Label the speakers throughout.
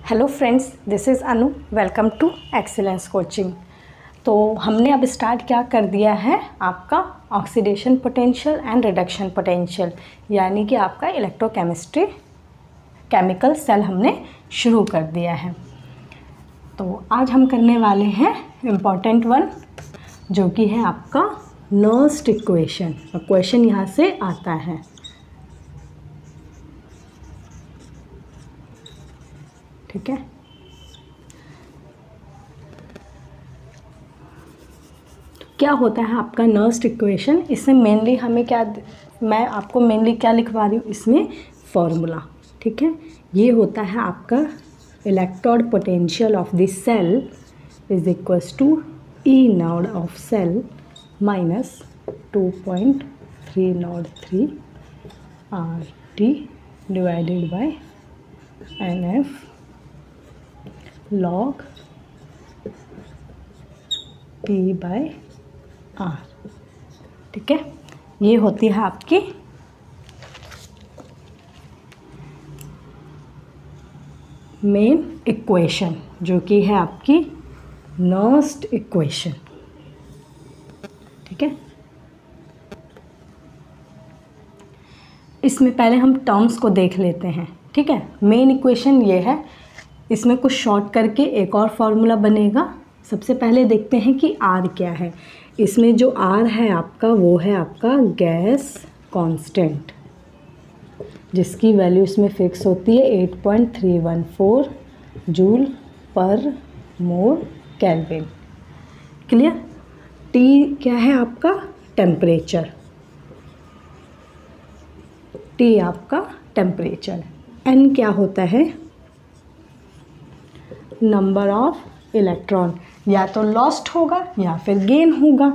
Speaker 1: Hello friends, this is Anu. Welcome to Excellence Coaching. तो हमने अब स्टार्ट क्या कर दिया है, आपका oxidation potential and reduction potential, यानी कि आपका इलेक्ट्रोकेमिस्ट्री केमिकल सेल हमने शुरू कर दिया है। तो आज हम करने वाले हैं इम्पॉर्टेंट वन, जो कि है आपका नर्स्ट इक्वेशन। और क्वेश्चन यहाँ से आता है, ठीक है। क्या होता है आपका नर्स्ट इक्वेशन? इसमें मेनली हमें क्या, मैं आपको मेनली क्या लिखवा रही हूँ इसमें, फॉर्मूला, ठीक है। ये होता है आपका electrode potential of the cell is equals to E naught of cell minus 2.303 RT divided by NF log P by R, ठीक है। ये होती है आपकी मेन इक्वेशन, जो कि है आपकी नर्स्ट इक्वेशन, ठीक है। इसमें पहले हम टर्म्स को देख लेते हैं, ठीक है। मेन इक्वेशन ये है, इसमें कुछ शॉर्ट करके एक और फार्मूला बनेगा। सबसे पहले देखते हैं कि R क्या है। इसमें जो R है आपका, वो है आपका गैस कांस्टेंट, जिसकी वैल्यू इसमें फिक्स होती है 8.314 जूल पर मोल केल्विन। क्लियर? T क्या है आपका, टेम्परेचर, T आपका टेम्परेचर। N क्या होता है, नंबर ऑफ इलेक्ट्रॉन, या तो लॉस्ट होगा या फिर गेन होगा,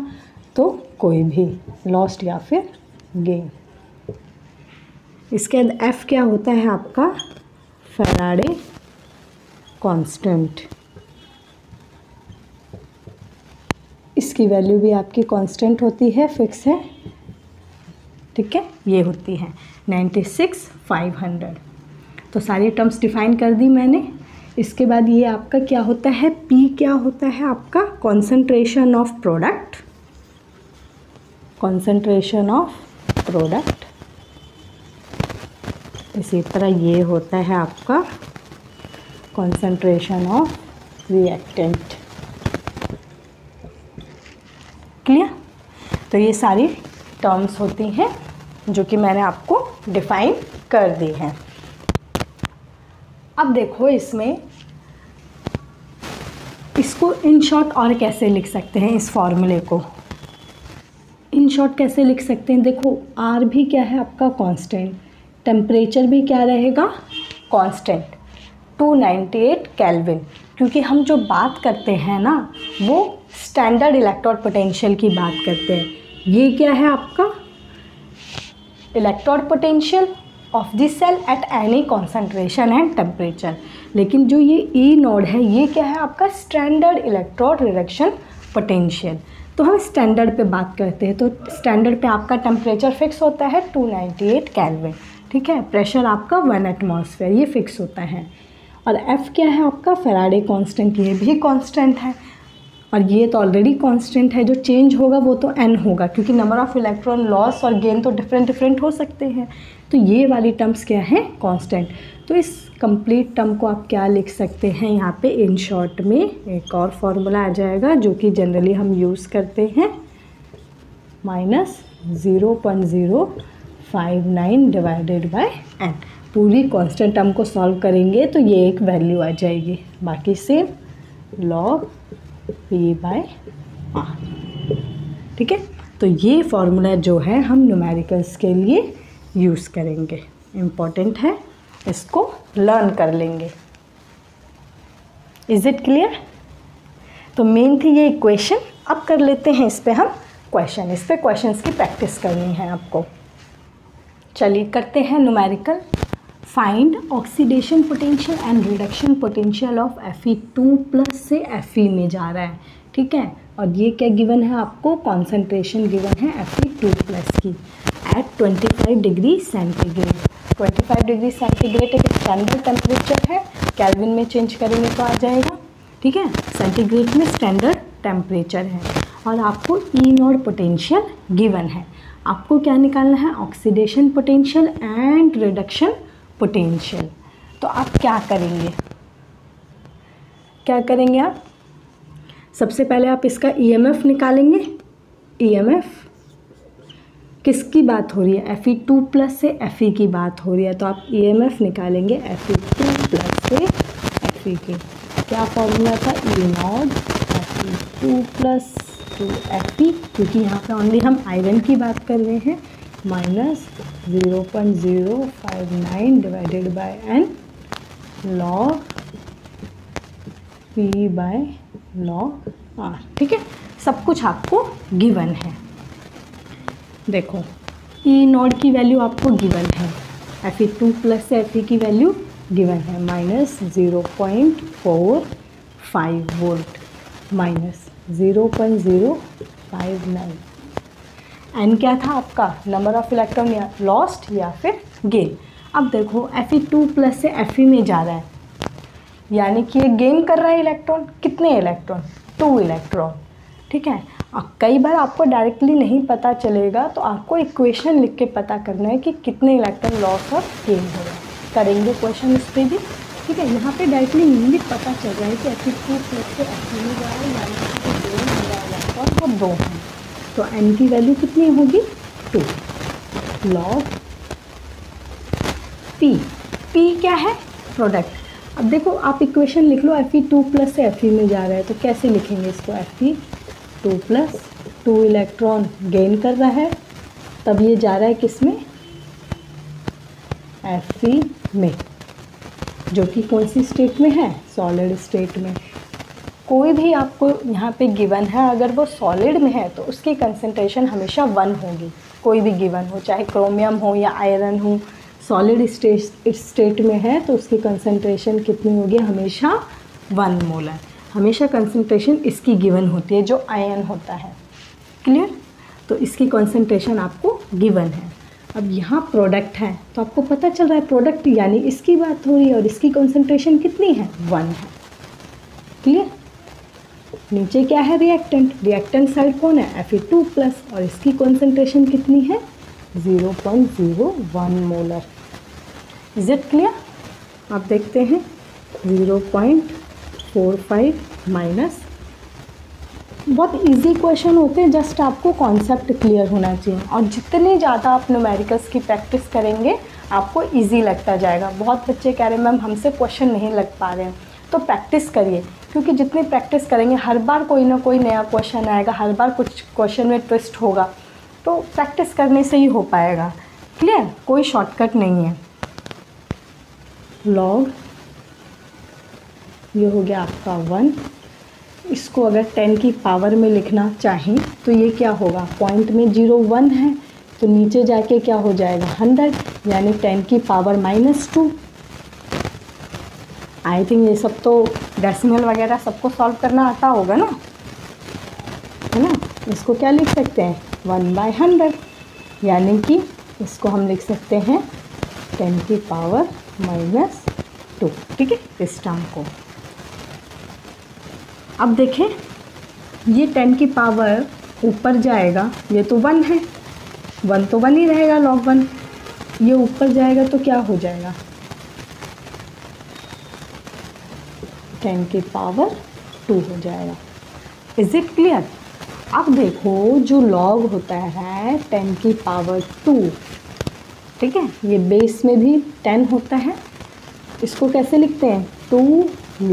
Speaker 1: तो कोई भी लॉस्ट या फिर गेन। इसके बाद F क्या होता है आपका, फैराडे कांस्टेंट। इसकी वैल्यू भी आपकी कांस्टेंट होती है, फिक्स है, ठीक है। ये होती है 96,500। तो सारी टर्म्स डिफाइन कर दी मैंने। इसके बाद ये आपका क्या होता है, P क्या होता है आपका, concentration of product, concentration of product. इसी तरह ये होता है आपका कॉन्सेंट्रेशन ऑफ रिएक्टेंट। क्लियर? तो ये सारी टर्म्स होती हैं जो कि मैंने आपको डिफाइन कर दी हैं। अब देखो, इसमें इसको इन शॉर्ट और कैसे लिख सकते हैं, इस फॉर्मूले को इन शॉर्ट कैसे लिख सकते हैं। देखो, R भी क्या है आपका कांस्टेंट, टेम्परेचर भी क्या रहेगा, कांस्टेंट, 298 केल्विन। क्योंकि हम जो बात करते हैं ना, वो स्टैंडर्ड इलेक्ट्रोड पोटेंशियल की बात करते हैं। ये क्या है आपका electrode potential of the cell at any concentration and temperature. लेकिन जो ये ई नोड है, ये क्या है आपका स्टैंडर्ड इलेक्ट्रोड रिडक्शन पोटेंशियल। तो हम स्टैंडर्ड पे बात करते हैं, तो स्टैंडर्ड पे आपका टेम्परेचर फिक्स होता है 298 केल्विन, ठीक है। प्रेशर आपका 1 एटमॉस्फेयर, ये फिक्स होता है। और एफ क्या है आपका, फैराडे कांस्टेंट, ये भी कांस्टेंट है। और ये तो ऑलरेडी कांस्टेंट है, जो चेंज होगा वो तो n होगा, क्योंकि नंबर ऑफ़ इलेक्ट्रॉन लॉस और गेन तो डिफरेंट हो सकते हैं। तो ये वाली टर्म्स क्या है, कांस्टेंट। तो इस कंप्लीट टर्म को आप क्या लिख सकते हैं, यहाँ पे इन शॉर्ट में एक और फार्मूला आ जाएगा, जो कि जनरली हम यूज़ करते हैं, -0.059 डिवाइडेड बाय n। पूरी कांस्टेंट टर्म को सॉल्व करेंगे तो ये एक वैल्यू आ जाएगी, बाकी same log P by R, ठीक है। तो ये फार्मूला जो है हम न्यूमेरिकल्स के लिए यूज़ करेंगे, इम्पॉर्टेंट है, इसको लर्न कर लेंगे। Is it clear? तो मेन थी ये इक्वेशन। अब कर लेते हैं इस पे हम क्वेश्चन, इस पे क्वेश्चंस की प्रैक्टिस करनी है आपको। चलिए करते हैं numerical. Find oxidation potential and reduction potential of Fe2+ से Fe में जा रहा है, ठीक है। और ये क्या गिवन है आपको, कॉन्सेंट्रेशन गिवन है Fe2+ की at 25 degree centigrade. 25 degree centigrade एक स्टैंडर्ड टेम्परेचर है केल्विन में चेंज करेंगे तो आ जाएगा, ठीक है। सेंटीग्रेड में स्टैंडर्ड टेम्परेचर है और आपको ई नॉट पोटेंशियल गिवन है। आपको क्या निकालना है, oxidation potential and reduction potential. तो आप क्या करेंगे आप सबसे पहले आप इसका ईएमएफ निकालेंगे। ईएमएफ किसकी बात हो रही है, Fe2+ से Fe की बात हो रही है, तो आप ईएमएफ निकालेंगे Fe2+ से Fe की। क्या फॉर्मूला था, ई नॉट Fe2+ टू Fe, क्योंकि यहाँ पे ओनली हम आयरन की बात कर रहे हैं, -0.059 divided by n log P/log R, ठीक है। सब कुछ आपको गिवन है। देखो ई नॉट की वैल्यू आपको गिवन है, Fe2+ से Fe की वैल्यू गिवन है -0.45 वोल्ट -0.059। एन क्या था आपका, नंबर ऑफ इलेक्ट्रॉन या लॉस्ट या फिर गेन। अब देखो Fe2+ से Fe में जा रहा है, यानी कि ये गेन कर रहा है इलेक्ट्रॉन। कितने इलेक्ट्रॉन, 2 इलेक्ट्रॉन, ठीक है। कई बार आपको डायरेक्टली नहीं पता चलेगा तो आपको इक्वेशन लिख के पता करना है कि कितने इलेक्ट्रॉन लॉस और गेन हो रहा है। करेंगे क्वेश्चन इस पर भी, ठीक है। यहाँ पे डायरेक्टली मीनली पता चल रहा है कि Fe2+ से Fe में जा रहा है, यानी कि गेन हो रहा है इलेक्ट्रॉन और 2 हैं, तो n की वैल्यू कितनी होगी, 2 log P। P क्या है, प्रोडक्ट। अब देखो आप इक्वेशन लिख लो, Fe2+ से Fe में जा रहा है तो कैसे लिखेंगे इसको, Fe2+, 2 इलेक्ट्रॉन गेन कर रहा है, तब ये जा रहा है किस में, Fe में, जो कि कौन सी स्टेट में है, सॉलिड स्टेट में। कोई भी आपको यहाँ पे गिवन है, अगर वो सॉलिड में है तो उसकी कंसंट्रेशन हमेशा 1 होगी। कोई भी गिवन हो, चाहे क्रोमियम हो या आयरन हो, सॉलिड स्टेट में है तो उसकी कंसंट्रेशन कितनी होगी, हमेशा 1 मोलर। हमेशा कंसंट्रेशन इसकी गिवन होती है जो आयन होता है, क्लियर। तो इसकी कंसंट्रेशन आपको गिवन है। अब यहाँ प्रोडक्ट है तो आपको पता चल रहा है प्रोडक्ट यानी इसकी बात हो रही है और इसकी कंसंट्रेशन कितनी है, 1 है, क्लियर। नीचे क्या है, रिएक्टेंट साइड कौन है, Fe2+ और इसकी कंसंट्रेशन कितनी है, 0.01 मोलर। Is it clear. आप देखते हैं 0.45 माइनस। बहुत इजी क्वेश्चन होते हैं, जस्ट आपको कॉन्सेप्ट क्लियर होना चाहिए और जितने ज़्यादा आप न्यूमेरिकल्स की प्रैक्टिस करेंगे आपको इजी लगता जाएगा। बहुत बच्चे कह रहे हैं मैम हमसे क्वेश्चन नहीं लग पा रहे हैं, तो प्रैक्टिस करिए, क्योंकि जितनी प्रैक्टिस करेंगे हर बार कोई ना कोई नया क्वेश्चन आएगा, हर बार कुछ क्वेश्चन में ट्विस्ट होगा, तो प्रैक्टिस करने से ही हो पाएगा, क्लियर। कोई शॉर्टकट नहीं है। लॉग ये हो गया आपका 1, इसको अगर 10 की पावर में लिखना चाहें तो ये क्या होगा, पॉइंट में 0.1 है तो नीचे जाके क्या हो जाएगा 100, यानी 10 की पावर -2। आई थिंक ये सब तो डेसिमल वगैरह सबको सॉल्व करना आता होगा ना, है ना। इसको क्या लिख सकते हैं, 1/100, यानी कि इसको हम लिख सकते हैं 10 की पावर -2, ठीक है, इस टर्म को। अब देखें ये 10 की पावर ऊपर जाएगा, ये तो 1 है, 1 तो 1 ही रहेगा log 1, ये ऊपर जाएगा तो क्या हो जाएगा 10 की पावर 2 हो जाएगा। Is it clear. अब देखो जो log होता है 10 की पावर 2, ठीक है, ये बेस में भी 10 होता है, इसको कैसे लिखते हैं, 2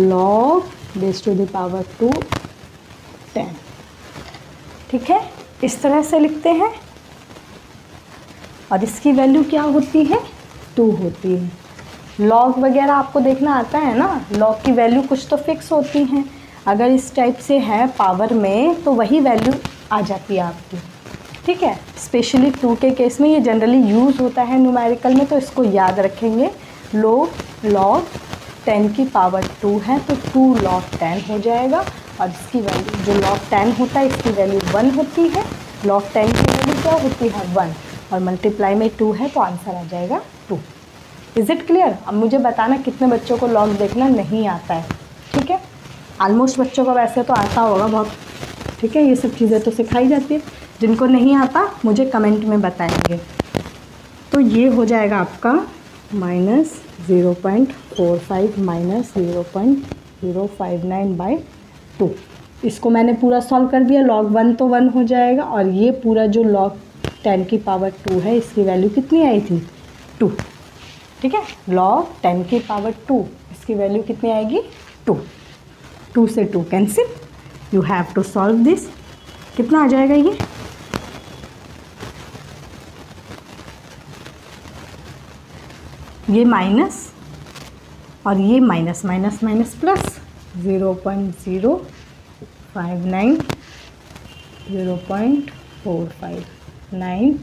Speaker 1: log base to the power 2 10, ठीक है, इस तरह से लिखते हैं। और इसकी वैल्यू क्या होती है, 2 होती है। लॉग वगैरह आपको देखना आता है ना, लॉग की वैल्यू कुछ तो फिक्स होती हैं, अगर इस टाइप से है पावर में तो वही वैल्यू आ जाती है आपकी, ठीक है। स्पेशली 2 के केस में ये जनरली यूज़ होता है न्यूमेरिकल में, तो इसको याद रखेंगे। लॉग 10 की पावर 2 है तो 2 log 10 हो जाएगा, और इसकी वैल्यू जो log 10 होता है इसकी वैल्यू 1 होती है, log 10 की वैल्यू क्या होती है 1, और मल्टीप्लाई में 2 है तो आंसर आ जाएगा 2। Is it clear? अब मुझे बताना कितने बच्चों को लॉग देखना नहीं आता है, ठीक है? ऑलमोस्ट बच्चों को वैसे तो आता होगा बहुत, ठीक है? ये सब चीज़ें तो सिखाई जाती है, जिनको नहीं आता मुझे कमेंट में बताएंगे। तो ये हो जाएगा आपका -0.45 माइनस 0.059/2। इसको मैंने पूरा सॉल्व कर दिया। log 1 तो 1 हो जाएगा, और ये पूरा जो log 10 की पावर 2 है इसकी वैल्यू कितनी आई थी? 2, ठीक है? log 10 की पावर 2 इसकी वैल्यू कितनी आएगी? 2। 2 से 2 cancel, you have to solve this. कितना आ जाएगा ये माइनस और ये माइनस, माइनस माइनस प्लस 0.059, 0.459,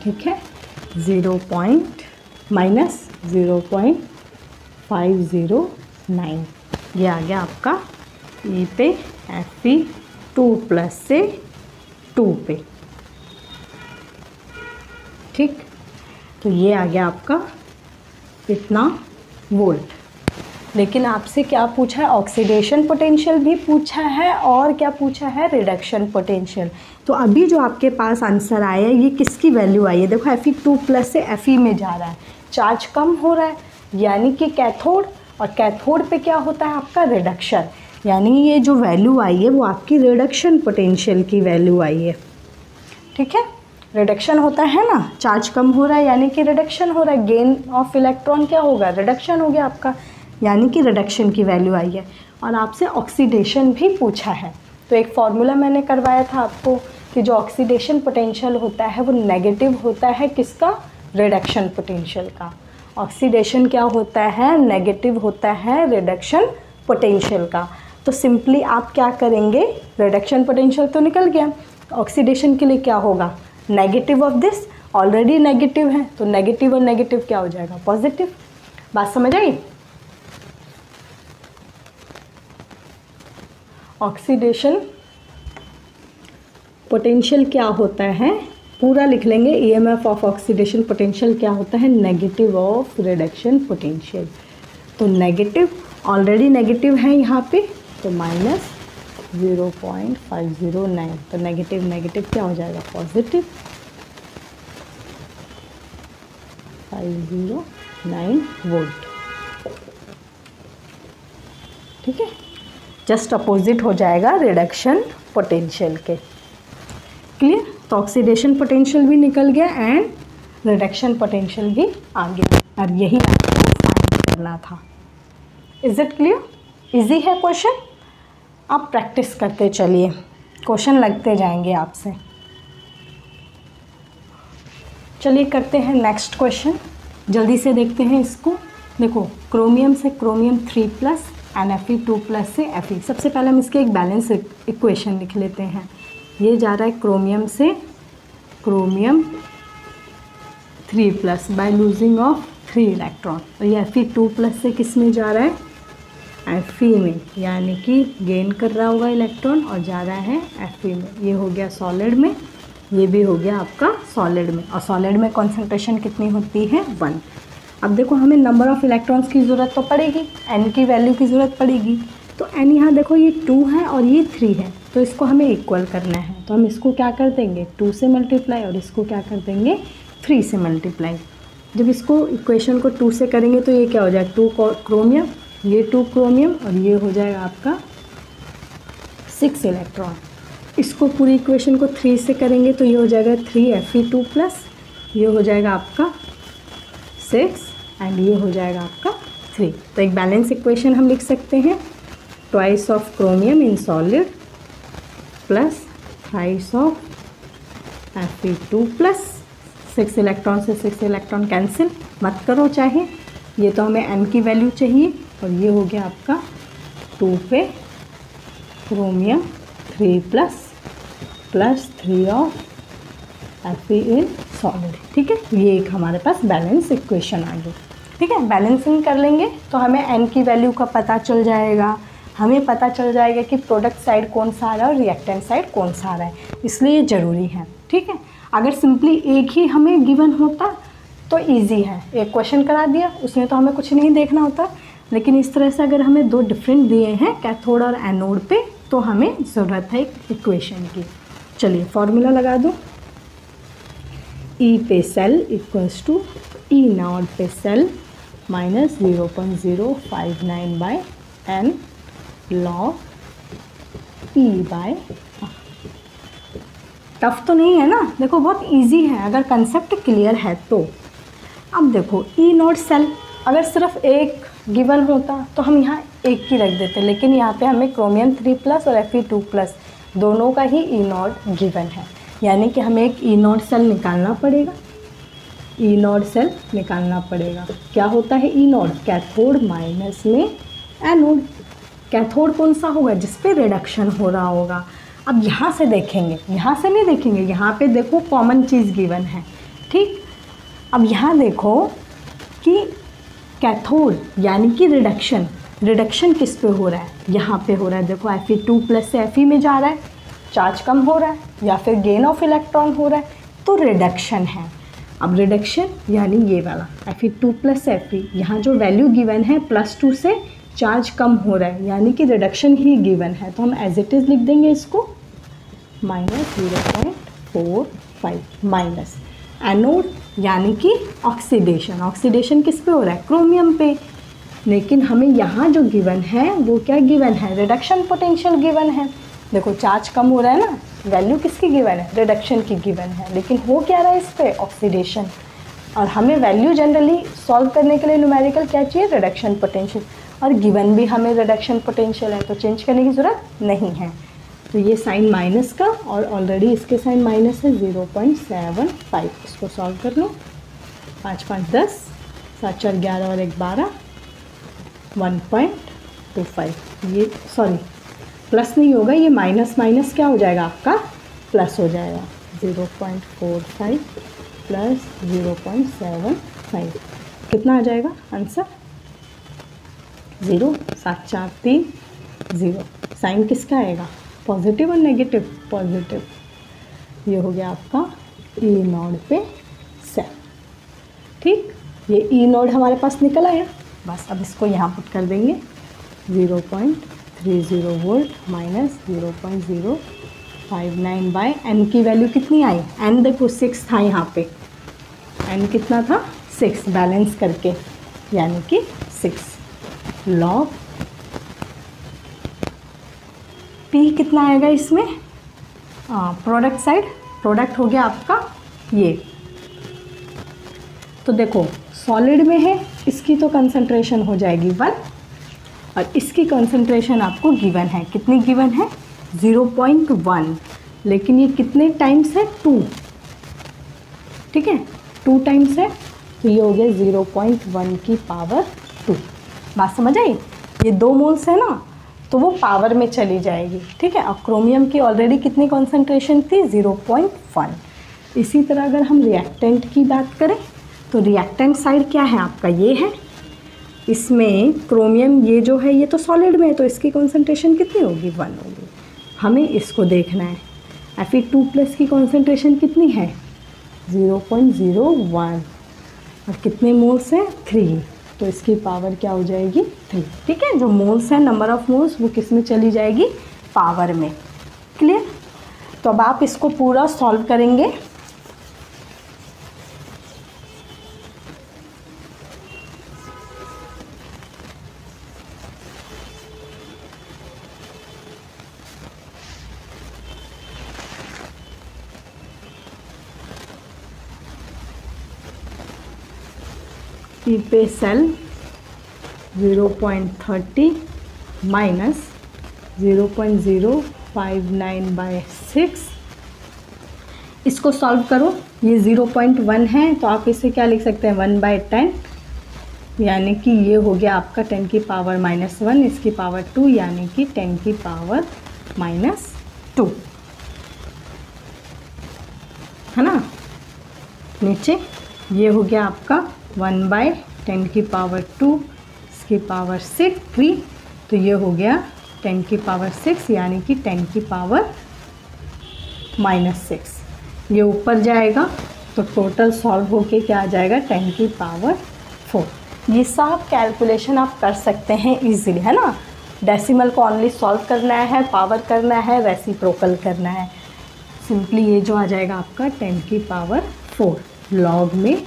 Speaker 1: ठीक है? -0.509, ये आ गया आपका ई पे FE 2+ से 2 पे, ठीक? तो ये आ गया आपका इतना वोल्ट। लेकिन आपसे क्या पूछा है? ऑक्सीडेशन पोटेंशियल भी पूछा है, और क्या पूछा है? Reduction potential. तो अभी जो आपके पास आंसर आया है ये किसकी वैल्यू आई है? देखो FE 2+ से FE में जा रहा है, चार्ज कम हो रहा है, यानी कि कैथोड, और कैथोड पे क्या होता है आपका? रिडक्शन। यानी ये जो वैल्यू आई है वो आपकी रिडक्शन पोटेंशियल की वैल्यू आई है, ठीक है? रिडक्शन होता है ना, चार्ज कम हो रहा है यानी कि रिडक्शन हो रहा है, गेन ऑफ इलेक्ट्रॉन क्या होगा? रिडक्शन हो गया आपका, यानी कि रिडक्शन की वैल्यू आई है। और आपसे ऑक्सीडेशन भी पूछा है, तो एक फॉर्मूला मैंने करवाया था आपको कि जो ऑक्सीडेशन पोटेंशियल होता है वो नेगेटिव होता है किसका? रिडक्शन पोटेंशियल का। ऑक्सीडेशन क्या होता है? नेगेटिव होता है रिडक्शन पोटेंशियल का। तो सिंपली आप क्या करेंगे? रिडक्शन पोटेंशियल तो निकल गया, ऑक्सीडेशन के लिए क्या होगा? Negative of this, already negative है, तो नेगेटिव और नेगेटिव क्या हो जाएगा? पॉजिटिव। बात समझ आई? ऑक्सीडेशन पोटेंशियल क्या होता है पूरा लिख लेंगे। EMF ऑफ ऑक्सीडेशन पोटेंशियल क्या होता है? Negative of reduction potential. तो नेगेटिव, ऑलरेडी नेगेटिव है यहाँ पे, तो -0.509, तो नेगेटिव नेगेटिव क्या हो जाएगा? पॉजिटिव। 509 वोल्ट, ठीक है? जस्ट अपोजिट हो जाएगा रिडक्शन पोटेंशियल के। क्लियर? तो ऑक्सीडेशन पोटेंशियल भी निकल गया एंड रिडक्शन पोटेंशियल भी आ गया, और यही आपको फाइंड करना था। Is it clear? इजी है क्वेश्चन, आप प्रैक्टिस करते चलिए, क्वेश्चन लगते जाएंगे आपसे। चलिए करते हैं नेक्स्ट क्वेश्चन, जल्दी से देखते हैं इसको। देखो, क्रोमियम से क्रोमियम 3+ एंड Fe 2+ से Fe। सबसे पहले हम इसके एक बैलेंस इक्वेशन लिख लेते हैं। ये जा रहा है क्रोमियम से chromium 3+ by losing of 3 electron, और ये Fe 2+ से किस में जा रहा है? Fe में, यानी कि गेन कर रहा होगा इलेक्ट्रॉन और जा रहा है Fe में। ये हो गया सॉलिड में, ये भी हो गया आपका सॉलिड में, और सॉलिड में कॉन्सेंट्रेशन कितनी होती है? 1। अब देखो, हमें नंबर ऑफ़ इलेक्ट्रॉन्स की ज़रूरत तो पड़ेगी, n की वैल्यू की ज़रूरत पड़ेगी। तो n यहाँ देखो ये 2 है और ये 3 है, तो इसको हमें इक्वल करना है। तो हम इसको क्या कर देंगे? 2 से मल्टीप्लाई, और इसको क्या कर देंगे? 3 से मल्टीप्लाई। जब इसको इक्वेशन को 2 से करेंगे तो ये क्या हो जाएगा? 2 क्रोमियम, ये 2 क्रोमियम, और ये हो जाएगा आपका 6 इलेक्ट्रॉन। इसको पूरी इक्वेशन को 3 से करेंगे तो ये हो जाएगा 3 Fe 2+, ये हो जाएगा आपका 6 एंड ये हो जाएगा आपका 3। तो एक बैलेंस इक्वेशन हम लिख सकते हैं, twice of chromium in solid plus thrice of Fe 2+। 6 electron से 6 इलेक्ट्रॉन कैंसिल मत करो चाहे, ये तो हमें n की वैल्यू चाहिए, और ये हो गया आपका 2 पे chromium 3+ plus 3 of Fe in solid, ठीक है? ये एक हमारे पास बैलेंस इक्वेशन आ गई, ठीक है? बैलेंसिंग कर लेंगे तो हमें n की वैल्यू का पता चल जाएगा, हमें पता चल जाएगा कि प्रोडक्ट साइड कौन सा आ रहा है और रिएक्टेंट साइड कौन सा आ रहा है, इसलिए ये ज़रूरी है, ठीक है? अगर सिंपली एक ही हमें गिवन होता तो इजी है, एक क्वेश्चन करा दिया, उसमें तो हमें कुछ नहीं देखना होता। लेकिन इस तरह से अगर हमें दो डिफरेंट दिए हैं कैथोड और एनोड पे, तो हमें ज़रूरत है एक इक्वेशन की। चलिए फॉर्मूला लगा दूँ, ई पे cell equals to E not पे cell minus 0.059 bye N log ई बाय। टफ तो नहीं है ना, देखो बहुत इजी है अगर कंसेप्ट क्लियर है तो। अब देखो ई नॉट सेल अगर सिर्फ एक गिवन होता तो हम यहाँ एक ही रख देते, लेकिन यहाँ पे हमें क्रोमियम 3+ और Fe2+ दोनों का ही ई नॉट गिवन है, यानी कि हमें एक ई नॉट सेल निकालना पड़ेगा। ई नॉट सेल निकालना पड़ेगा। क्या होता है ई नॉट? कैथोड माइनस में एनोड। कैथोड कौन सा होगा? जिस पे रिडक्शन हो रहा होगा। अब यहाँ से देखेंगे, यहाँ से नहीं देखेंगे, यहाँ पे देखो कॉमन चीज़ गिवन है, ठीक। अब यहाँ देखो कि कैथोड यानी कि रिडक्शन किस पे हो रहा है? यहाँ पे हो रहा है। देखो Fe2+ से Fe में जा रहा है, चार्ज कम हो रहा है, या फिर गेन ऑफ इलेक्ट्रॉन हो रहा है, तो रिडक्शन है। अब रिडक्शन यानी ये वाला Fe2+ Fe, यहाँ जो वैल्यू गिवन है +2 से चार्ज कम हो रहा है, यानी कि रिडक्शन ही गिवन है, तो हम एज इट इज़ लिख देंगे इसको -0.45 माइनस। एनोड यानी कि ऑक्सीडेशन किस पे हो रहा है? क्रोमियम पे। लेकिन हमें यहाँ जो गिवन है वो क्या गिवन है? रिडक्शन पोटेंशियल गिवन है। देखो चार्ज कम हो रहा है ना, वैल्यू किसकी गिवन है? रिडक्शन की गिवन है, लेकिन हो क्या रहा है इस पे? ऑक्सीडेशन। और हमें वैल्यू जनरली सॉल्व करने के लिए न्यूमेरिकल क्या चाहिए? रिडक्शन पोटेंशियल, और गिवन भी हमें रिडक्शन पोटेंशियल है, तो चेंज करने की ज़रूरत नहीं है। तो ये साइन माइनस का, और ऑलरेडी इसके साइन माइनस है 0.75। इसको सॉल्व कर लो। 5 5 10, 7 4 11 और 1 12, 1.25। ये सॉरी प्लस नहीं होगा, ये माइनस माइनस क्या हो जाएगा आपका? प्लस हो जाएगा। 0.45 प्लस 0.75 कितना आ जाएगा आंसर? 0। 7 4 3 0। साइन किसका आएगा? पॉजिटिव और नेगेटिव? पॉजिटिव। ये हो गया आपका ई नोड पे सेल, ठीक। ये ई नोड हमारे पास निकल आया। बस अब इसको यहाँ पुट कर देंगे। 0.30 वोल्ट माइनस 0.059 बाय एन की वैल्यू कितनी आई? एन देखो 6 था यहाँ पे, एन कितना था? 6 बैलेंस करके, यानी कि 6 लॉग पी कितना आएगा इसमें? प्रोडक्ट साइड, प्रोडक्ट हो गया आपका ये। तो देखो सॉलिड में है, इसकी तो कंसंट्रेशन हो जाएगी 1, और इसकी कंसंट्रेशन आपको गिवन है। कितनी गिवन है? 0.1, लेकिन ये कितने टाइम्स है? 2, ठीक है, 2 टाइम्स है, तो ये हो गया 0.1 की पावर 2। बात समझ आई? ये 2 मोल्स है ना, तो वो पावर में चली जाएगी, ठीक है। और क्रोमियम की ऑलरेडी कितनी कॉन्सेंट्रेशन थी? 0.1। इसी तरह अगर हम रिएक्टेंट की बात करें, तो रिएक्टेंट साइड क्या है आपका? ये है। इसमें क्रोमियम ये जो है ये तो सॉलिड में है, तो इसकी कॉन्सेंट्रेशन कितनी होगी? 1 होगी। हमें इसको देखना है। Fe2+ की कॉन्सेंट्रेशन कितनी है? 0.01, और कितने मोल्स हैं? 3, तो इसकी पावर क्या हो जाएगी? 3, ठीक है। जो मोल्स हैं, नंबर ऑफ मोल्स, वो किस में चली जाएगी? पावर में। क्लियर? तो अब आप इसको पूरा सॉल्व करेंगे। ई पे सेल 0.30 माइनस 0.059 बाय 6, इसको सॉल्व करो। ये 0.1 है, तो आप इसे क्या लिख सकते हैं? 1/10, यानी कि ये हो गया आपका 10 की पावर -1, इसकी पावर 2, यानी कि 10 की पावर -2, है ना। नीचे ये हो गया आपका 1/10 की पावर 2, इसकी पावर 3, तो ये हो गया 10 की पावर 6, यानी कि 10 की पावर -6। ये ऊपर जाएगा तो टोटल सॉल्व होके क्या आ जाएगा 10 की पावर 4। ये सब कैलकुलेशन आप कर सकते हैं इजीली, है ना। डेसिमल को ओनली सॉल्व करना है, पावर करना है, रेसिप्रोकल करना है। सिंपली ये जो आ जाएगा आपका 10 की पावर 4, लॉग में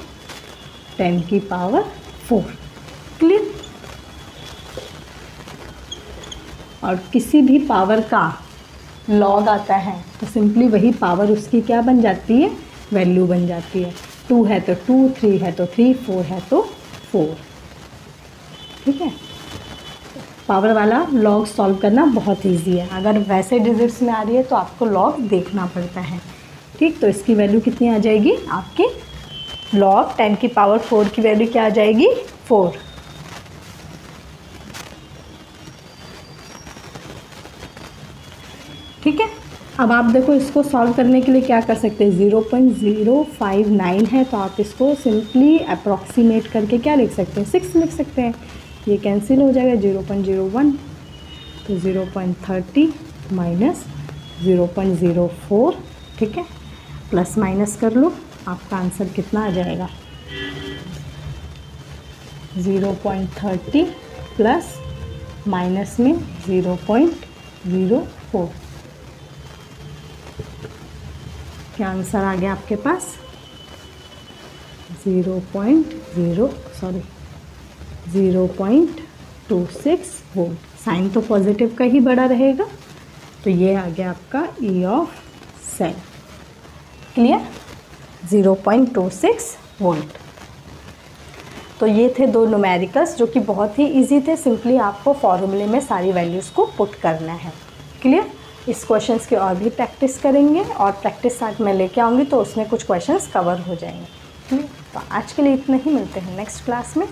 Speaker 1: 10 की पावर 4। क्लियर। और किसी भी पावर का लॉग आता है तो सिंपली वही पावर उसकी क्या बन जाती है, वैल्यू बन जाती है। 2 है तो 2, 3 है तो 3, 4 है तो 4। ठीक है। पावर वाला लॉग सॉल्व करना बहुत इजी है। अगर वैसे डिजिट्स में आ रही है तो आपको लॉग देखना पड़ता है। ठीक, तो इसकी वैल्यू कितनी आ जाएगी आपकी, लॉग 10 की पावर 4 की वैल्यू क्या आ जाएगी 4। ठीक है। अब आप देखो इसको सॉल्व करने के लिए क्या कर सकते हैं, 0.059 है तो आप इसको सिंपली अप्रॉक्सीमेट करके क्या लिख सकते हैं, 6 लिख सकते हैं। ये कैंसिल हो जाएगा, 0.01 तो 0.30 माइनस 0.04। ठीक है, प्लस माइनस कर लो, आपका आंसर कितना आ जाएगा, 0.30 प्लस माइनस में 0.04। क्या आंसर आ गया आपके पास, 0.26 वोल्ट। साइन तो पॉजिटिव का ही बड़ा रहेगा, तो ये आ गया आपका E of cell. Clear, 0.26 volt. तो ये थे दो न्यूमेरिकल्स जो कि बहुत ही इजी थे। सिंपली आपको फॉर्मूले में सारी वैल्यूज़ को पुट करना है। क्लियर। इस क्वेश्चंस की और भी प्रैक्टिस करेंगे और प्रैक्टिस साथ में लेके आऊँगी तो उसमें कुछ क्वेश्चंस कवर हो जाएंगे। तो आज के लिए इतना ही, मिलते हैं नेक्स्ट क्लास में।